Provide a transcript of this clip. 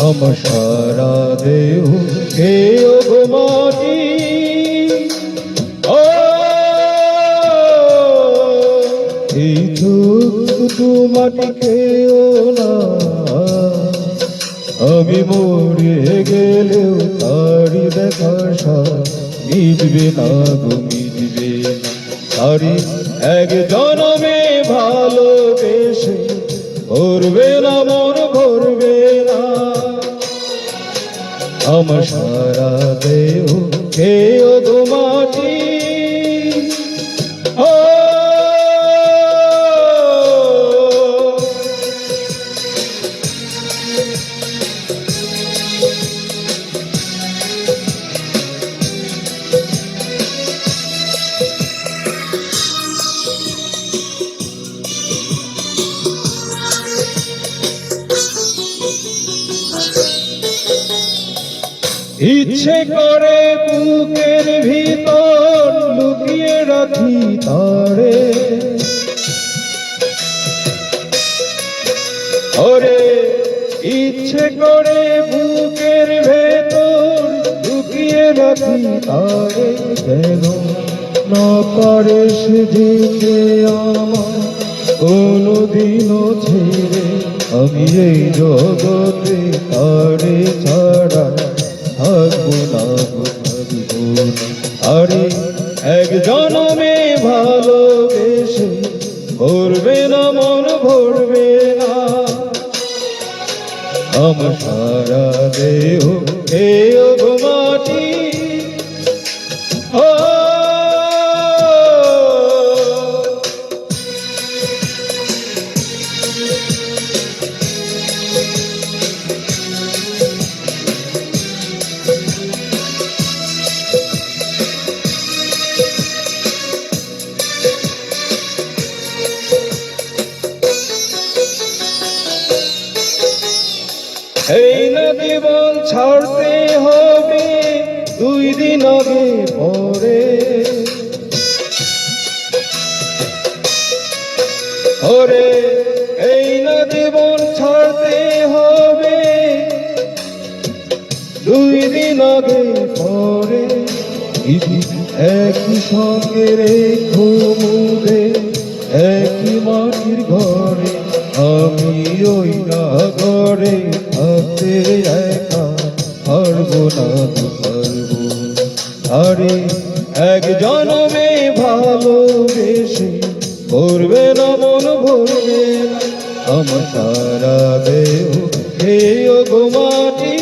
আমার সারা দেহ কে গো মাটি, এই শুধু মাটি খেও না, আমি মরে গেলেও তারি দেখা মিটবে না গো মিটবে না। তারি এক জনমে ভালোবেসে ভরবে না মন ভরবে না। আমার সারা দেহ খেও গো মাটি, ইচ্ছে করে বুকের ভিতর লুকিয়ে রাখি তারে, ওরে ইচ্ছে করে বুকের ভেতর লুকিয়ে রাখি তারে। কেন না পারে সে যেতে আমার কোনদিনও ছেড়ে, আমি এই জগতে তারে ছাড়া থাকবো না থাকবো না। আরে এক জনমে ভালোবেসে ভরবে না মন ভরবে না। আমার সারা দেহ খেও গো মাটি, এই না জীবন ছাড়তে হবে 2 দিন আগে পরে, ওরে এই না জীবন ছাড়তে হবে 2 দিন আগে পরে। একই সঙ্গে রেখো মুখে একই মাটির ঘরে, আমি ওই না ঘরে থাকতে একা পারবো না পারবো। আরে এক জনমে ভালোবেসে ভরবে না মন ভরবে না। আমার সারা দেহ খেও গো মাটি,